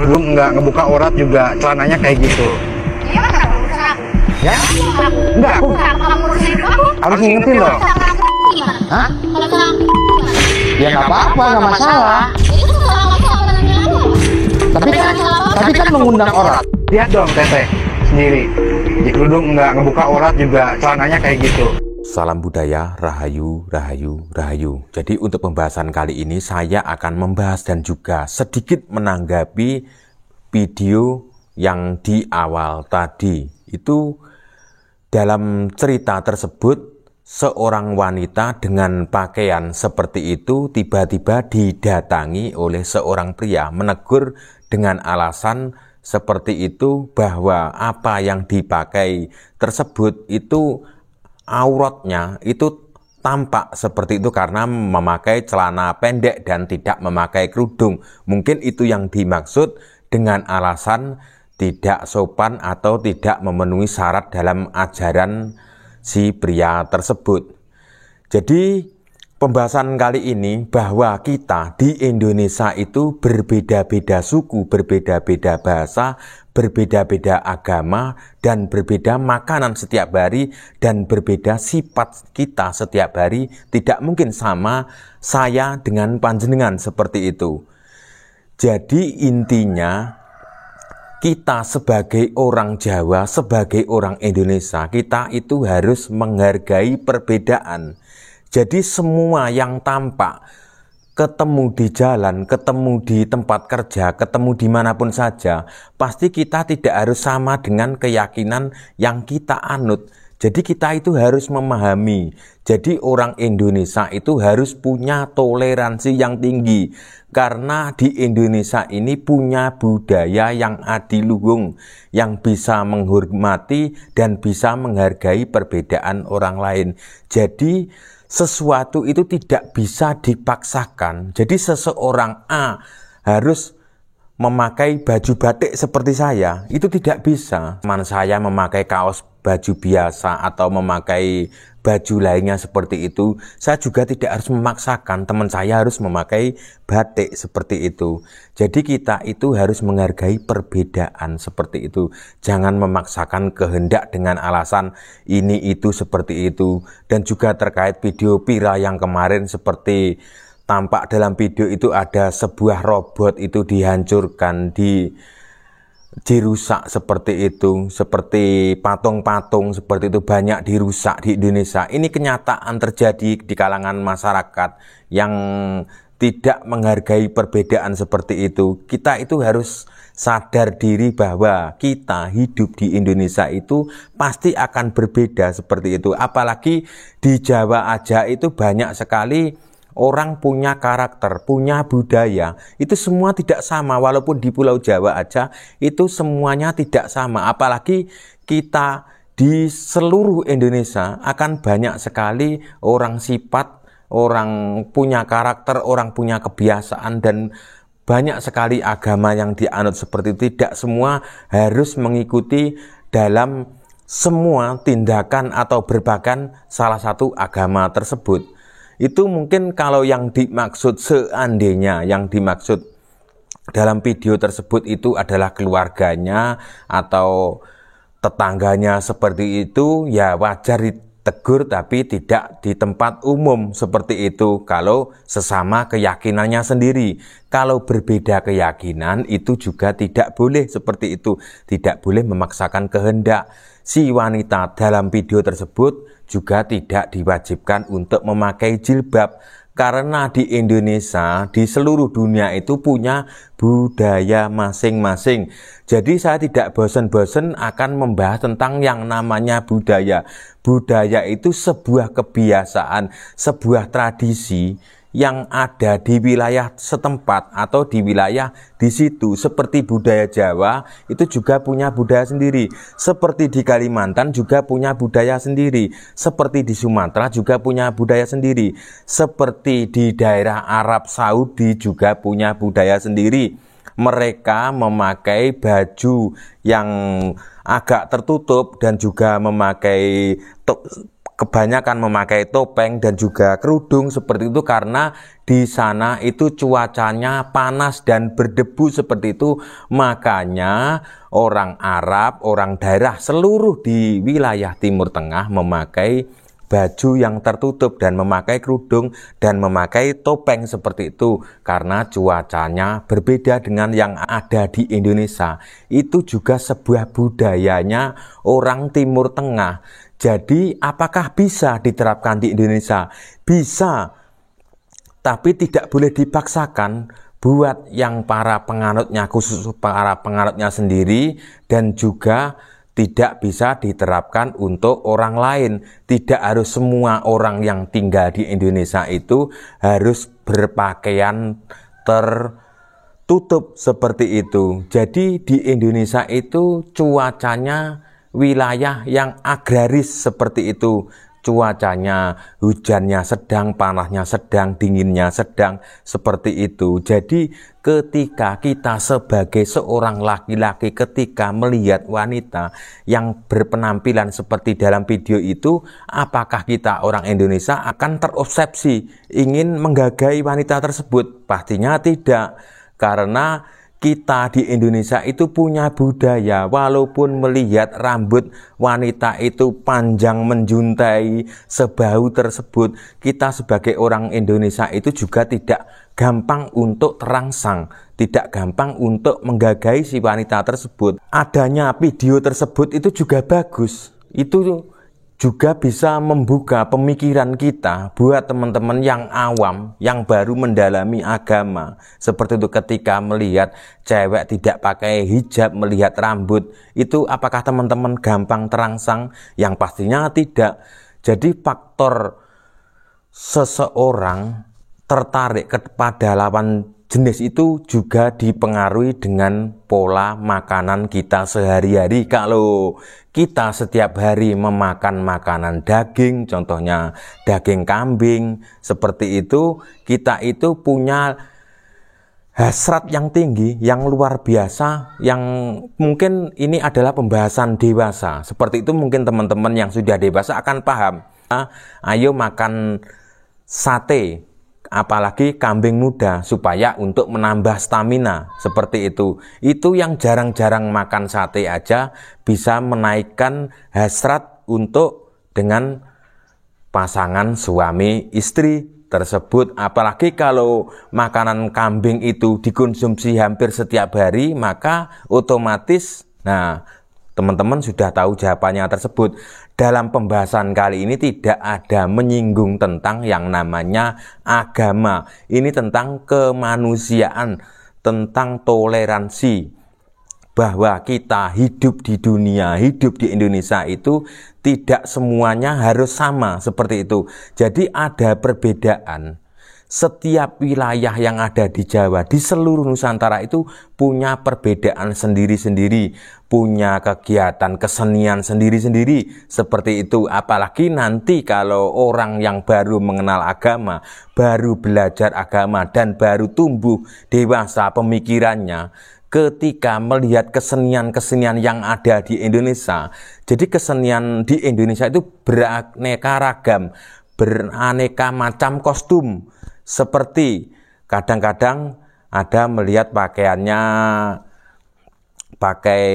Belum nggak ngebuka aurat juga celananya kayak gitu. Iya kan nggak usah. Ya? Enggak, aku Kamu urusin kamu. harus ngingetin loh. Gimana? Hah? Kalau salah Ya nggak apa-apa, nggak masalah. itu salah kamu apa namanya kamu? Tapi kan mengundang aurat. Lihat dong teteh sendiri. Di kerudung nggak ngebuka aurat juga celananya kayak gitu. Salam budaya, rahayu, rahayu, rahayu. Jadi untuk pembahasan kali ini saya akan membahas dan juga sedikit menanggapi video yang di awal tadi. Itu dalam cerita tersebut seorang wanita dengan pakaian seperti itu tiba-tiba didatangi oleh seorang pria, menegur dengan alasan seperti itu bahwa apa yang dipakai tersebut itu auratnya itu tampak seperti itu karena memakai celana pendek dan tidak memakai kerudung. Mungkin itu yang dimaksud dengan alasan tidak sopan atau tidak memenuhi syarat dalam ajaran si pria tersebut. Jadi pembahasan kali ini bahwa kita di Indonesia itu berbeda-beda suku, berbeda-beda bahasa, berbeda-beda agama, dan berbeda makanan setiap hari, dan berbeda sifat kita setiap hari. Tidak mungkin sama saya dengan panjenengan seperti itu. Jadi intinya kita sebagai orang Jawa, sebagai orang Indonesia, kita itu harus menghargai perbedaan. Jadi semua yang tampak, ketemu di jalan, ketemu di tempat kerja, ketemu dimanapun saja, pasti kita tidak harus sama dengan keyakinan yang kita anut. Jadi kita itu harus memahami. Jadi orang Indonesia itu harus punya toleransi yang tinggi. Karena di Indonesia ini punya budaya yang adiluhung, yang bisa menghormati dan bisa menghargai perbedaan orang lain. Jadi sesuatu itu tidak bisa dipaksakan. Jadi seseorang A harus memakai baju batik seperti saya, itu tidak bisa. Teman saya memakai kaos baju biasa atau memakai baju lainnya seperti itu, saya juga tidak harus memaksakan teman saya harus memakai batik seperti itu. Jadi kita itu harus menghargai perbedaan seperti itu. Jangan memaksakan kehendak dengan alasan ini itu seperti itu. Dan juga terkait video viral yang kemarin seperti tampak dalam video itu ada sebuah robot itu dihancurkan, dirusak seperti itu, seperti patung-patung seperti itu banyak dirusak di Indonesia. Ini kenyataan terjadi di kalangan masyarakat yang tidak menghargai perbedaan seperti itu. Kita itu harus sadar diri bahwa kita hidup di Indonesia itu pasti akan berbeda seperti itu. Apalagi di Jawa aja itu banyak sekali orang punya karakter, punya budaya, itu semua tidak sama. Walaupun di Pulau Jawa aja, itu semuanya tidak sama. Apalagi kita di seluruh Indonesia akan banyak sekali orang sifat, orang punya karakter, orang punya kebiasaan, dan banyak sekali agama yang dianut seperti itu. Tidak semua harus mengikuti dalam semua tindakan atau berbagai salah satu agama tersebut. Itu mungkin kalau yang dimaksud seandainya yang dimaksud dalam video tersebut itu adalah keluarganya atau tetangganya seperti itu, ya wajar ditegur tapi tidak di tempat umum seperti itu kalau sesama keyakinannya sendiri. Kalau berbeda keyakinan itu juga tidak boleh seperti itu, tidak boleh memaksakan kehendak. Si wanita dalam video tersebut juga tidak diwajibkan untuk memakai jilbab karena di Indonesia, di seluruh dunia itu punya budaya masing-masing. Jadi saya tidak bosan-bosan akan membahas tentang yang namanya budaya. Budaya itu sebuah kebiasaan, sebuah tradisi yang ada di wilayah setempat atau di wilayah di situ. Seperti budaya Jawa itu juga punya budaya sendiri, seperti di Kalimantan juga punya budaya sendiri, seperti di Sumatera juga punya budaya sendiri, seperti di daerah Arab Saudi juga punya budaya sendiri. Mereka memakai baju yang agak tertutup dan juga memakai kebanyakan memakai topeng dan juga kerudung seperti itu karena di sana itu cuacanya panas dan berdebu seperti itu. Makanya orang Arab, orang daerah seluruh di wilayah Timur Tengah memakai baju yang tertutup dan memakai kerudung dan memakai topeng seperti itu karena cuacanya berbeda dengan yang ada di Indonesia. Itu juga sebuah budayanya orang Timur Tengah. Jadi apakah bisa diterapkan di Indonesia? Bisa, tapi tidak boleh dipaksakan buat yang para penganutnya, khusus para penganutnya sendiri, dan juga tidak bisa diterapkan untuk orang lain. Tidak harus semua orang yang tinggal di Indonesia itu harus berpakaian tertutup seperti itu. Jadi di Indonesia itu cuacanya wilayah yang agraris seperti itu. Cuacanya, hujannya sedang, panasnya sedang, dinginnya sedang, seperti itu. Jadi ketika kita sebagai seorang laki-laki ketika melihat wanita yang berpenampilan seperti dalam video itu, apakah kita orang Indonesia akan terobsesi ingin menggagai wanita tersebut? Pastinya tidak, karena kita di Indonesia itu punya budaya, walaupun melihat rambut wanita itu panjang menjuntai sebahu tersebut, kita sebagai orang Indonesia itu juga tidak gampang untuk terangsang, tidak gampang untuk menggagai si wanita tersebut. Adanya video tersebut itu juga bagus, itu juga bisa membuka pemikiran kita buat teman-teman yang awam, yang baru mendalami agama. Seperti itu ketika melihat cewek tidak pakai hijab, melihat rambut, itu apakah teman-teman gampang terangsang? Yang pastinya tidak. Jadi faktor seseorang tertarik kepada lawan jenis itu juga dipengaruhi dengan pola makanan kita sehari-hari. Kalau kita setiap hari memakan makanan daging, contohnya daging kambing, seperti itu, kita itu punya hasrat yang tinggi, yang luar biasa, yang mungkin ini adalah pembahasan dewasa. Seperti itu mungkin teman-teman yang sudah dewasa akan paham. Ayo makan sate, apalagi kambing muda, supaya untuk menambah stamina, seperti itu. Itu yang jarang-jarang makan sate aja bisa menaikkan hasrat untuk dengan pasangan suami istri tersebut. Apalagi kalau makanan kambing itu dikonsumsi hampir setiap hari, maka otomatis, nah teman-teman sudah tahu jawabannya tersebut. Dalam pembahasan kali ini tidak ada menyinggung tentang yang namanya agama. Ini tentang kemanusiaan, tentang toleransi. Bahwa kita hidup di dunia, hidup di Indonesia itu tidak semuanya harus sama seperti itu. Jadi ada perbedaan. Setiap wilayah yang ada di Jawa, di seluruh Nusantara itu punya perbedaan sendiri-sendiri, punya kegiatan kesenian sendiri-sendiri, seperti itu. Apalagi nanti kalau orang yang baru mengenal agama, baru belajar agama, dan baru tumbuh dewasa pemikirannya, ketika melihat kesenian-kesenian yang ada di Indonesia. Jadi kesenian di Indonesia itu beraneka ragam, beraneka macam kostum. Seperti kadang-kadang ada melihat pakaiannya pakai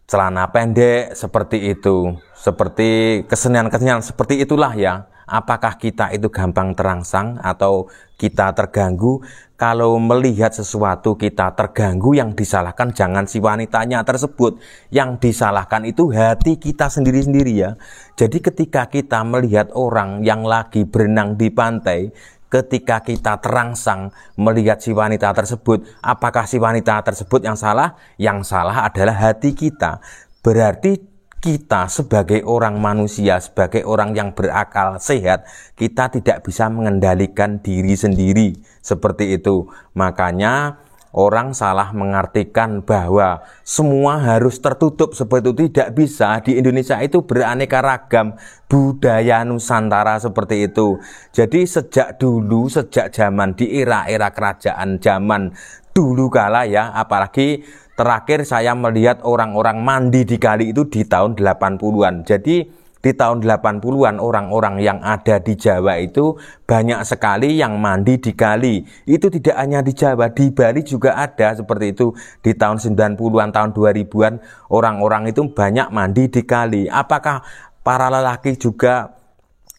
celana pendek seperti itu. Seperti kesenian-kesenian seperti itulah ya. Apakah kita itu gampang terangsang atau kita terganggu? Kalau melihat sesuatu kita terganggu, yang disalahkan jangan si wanitanya tersebut. Yang disalahkan itu hati kita sendiri-sendiri ya. Jadi ketika kita melihat orang yang lagi berenang di pantai, ketika kita terangsang melihat si wanita tersebut, apakah si wanita tersebut yang salah? Yang salah adalah hati kita. Berarti kita sebagai orang manusia, sebagai orang yang berakal sehat, kita tidak bisa mengendalikan diri sendiri seperti itu. Makanya orang salah mengartikan bahwa semua harus tertutup seperti itu. Tidak bisa. Di Indonesia itu beraneka ragam budaya Nusantara seperti itu. Jadi sejak dulu, sejak zaman di era-era kerajaan zaman dulu kala ya, apalagi terakhir saya melihat orang-orang mandi di kali itu di tahun 80-an. Jadi di tahun 80-an orang-orang yang ada di Jawa itu banyak sekali yang mandi di kali. Itu tidak hanya di Jawa, di Bali juga ada seperti itu. Di tahun 90-an, tahun 2000-an orang-orang itu banyak mandi di kali. Apakah para lelaki juga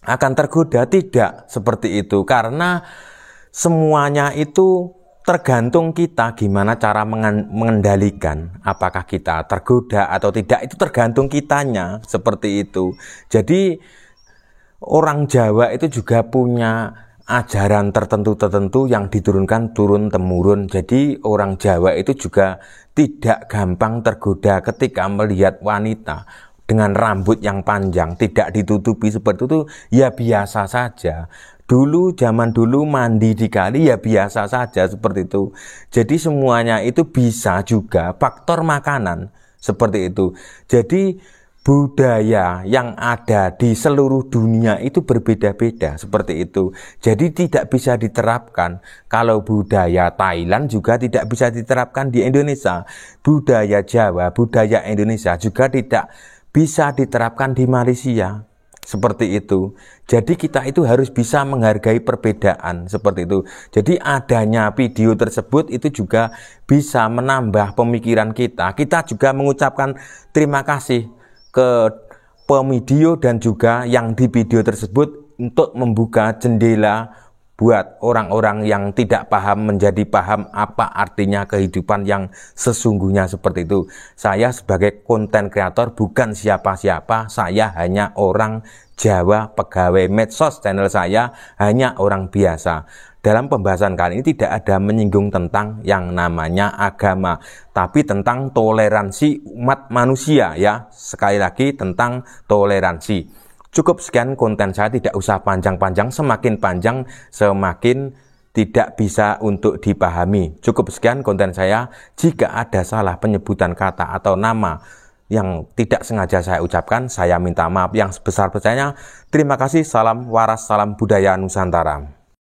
akan tergoda? Tidak seperti itu, karena semuanya itu tergantung kita gimana cara mengendalikan. Apakah kita tergoda atau tidak, itu tergantung kitanya, seperti itu. Jadi orang Jawa itu juga punya ajaran tertentu yang diturunkan turun-temurun. Jadi orang Jawa itu juga tidak gampang tergoda ketika melihat wanita dengan rambut yang panjang, tidak ditutupi seperti itu, ya biasa saja. Dulu, zaman dulu mandi di kali ya biasa saja seperti itu. Jadi semuanya itu bisa juga faktor makanan seperti itu. Jadi budaya yang ada di seluruh dunia itu berbeda-beda seperti itu. Jadi tidak bisa diterapkan. Kalau budaya Thailand juga tidak bisa diterapkan di Indonesia. Budaya Jawa, budaya Indonesia juga tidak bisa diterapkan di Malaysia. Seperti itu. Jadi kita itu harus bisa menghargai perbedaan seperti itu. Jadi adanya video tersebut itu juga bisa menambah pemikiran kita. Kita juga mengucapkan terima kasih ke pemidio dan juga yang di video tersebut untuk membuka jendela buat orang-orang yang tidak paham menjadi paham apa artinya kehidupan yang sesungguhnya seperti itu. Saya sebagai konten kreator bukan siapa-siapa, saya hanya orang Jawa, pegawai medsos, channel saya hanya orang biasa. Dalam pembahasan kali ini tidak ada menyinggung tentang yang namanya agama, tapi tentang toleransi umat manusia ya. Sekali lagi tentang toleransi. Cukup sekian konten saya, tidak usah panjang-panjang, semakin panjang semakin tidak bisa untuk dipahami. Cukup sekian konten saya, jika ada salah penyebutan kata atau nama yang tidak sengaja saya ucapkan, saya minta maaf yang sebesar-besarnya. Terima kasih, salam waras, salam budaya Nusantara.